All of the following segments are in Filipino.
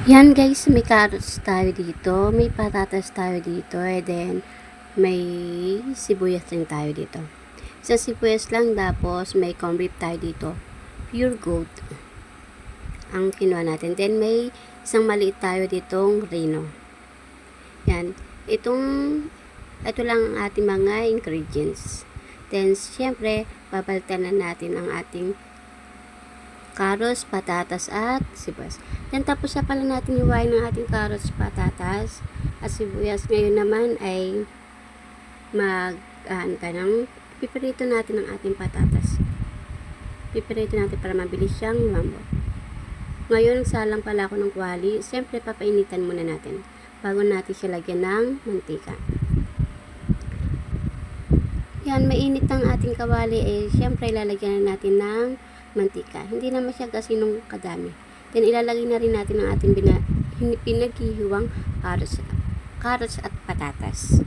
Yan guys, may carrots tayo dito, may patatas tayo dito, and then may sibuyas din tayo dito. Sa sibuyas lang, tapos may corned beef tayo dito, pure gold ang kinuha natin. Then may isang maliit tayo ditong rino. Yan, ito lang ang ating mga ingredients. Then syempre, papalitan na natin ang ating carrots, patatas at sibuyas. Then tapos na pala natin hiwain ng ating carrots, patatas at sibuyas. Ngayon naman ay pipirito natin ang ating patatas. Pipirito natin para mabilis siyang lumambot. Ngayon, nagsalang pala ako ng kwali. Siyempre, papainitan muna natin bago natin siya lagyan ng mantika. Yan, mainit ang ating kawali siyempre ilalagyan na natin ng mantika. Hindi naman siya gasinong kadami. Then ilalagay na rin natin ang ating pinaghihiwang carrots at patatas.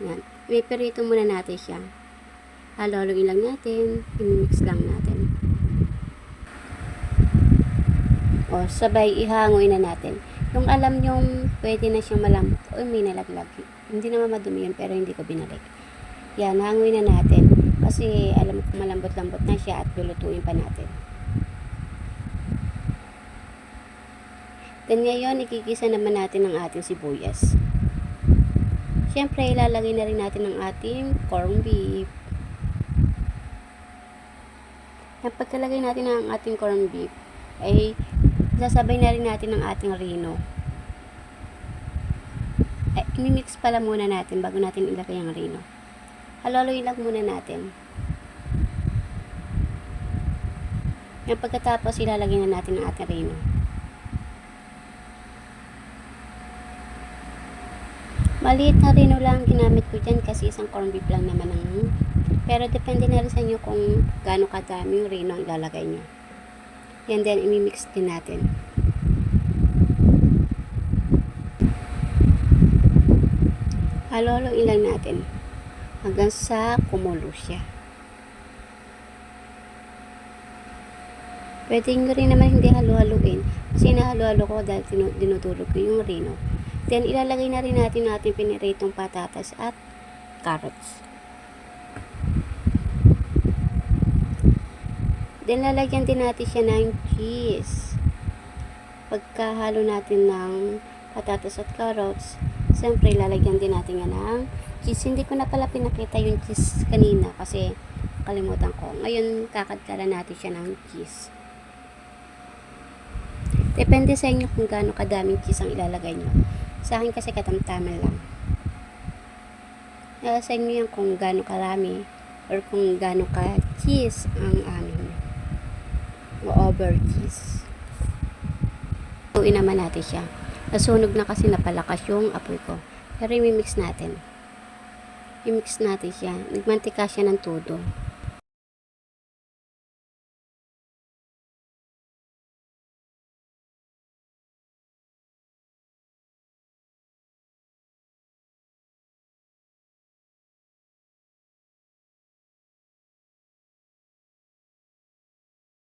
Yan. Pipirito muna natin siya. Halo-haloin lang natin. I-mix lang natin. O, sabay ihangoy na natin. Yung alam nyong pwede na siyang malambot. O, may nalaglag. Hindi naman madumi yun, pero hindi ko binalik. Yan, hangoy na natin. Kasi alam ko malambot-lambot na siya at lulutuin pa natin. Then ngayon, ikikisa naman natin ang ating sibuyas. Siyempre, ilalagay na rin natin ang ating corned beef. At pagkalagay natin ang ating corned beef, ay sasabay na rin natin ang ating rino. I-mix pala muna natin bago natin ilagay ang rino. Halo-haloy lang muna natin. Yan, pagkatapos ilalagay na natin ang ating rino. Maliit na rino lang ginamit ko dyan kasi isang corned beef lang naman pero depende na rin sa inyo kung gaano kadami yung rino ang ilalagay nyo. Yan din, imimix din natin. Halo-haloin lang natin hanggang sa kumulo siya. Pwede nyo rin naman hindi halo-haloin kasi nahalo-halo ko dahil dinudulog ko yung rino. Then ilalagay na rin natin ating piniritong patatas at carrots. Then lalagyan din natin siya ng cheese. Pagkahalo natin ng patatas at carrots, siyempre lalagyan din natin yan ng cheese. Hindi ko na pala pinakita yung cheese kanina kasi kalimutan ko. Ngayon kakadkala natin siya ng cheese. Depende sa inyo kung gaano kadaming cheese ang ilalagay nyo. Sa akin kasi katamtaman lang. Sa inyo yan kung gaano karami or kung gaano ka cheese ang amin. O over cheese. Tuin naman natin siya. Nasunog na kasi napalakas yung apoy ko. Pero i-mix natin. I-mix natin siya. Nagmantika siya ng todo.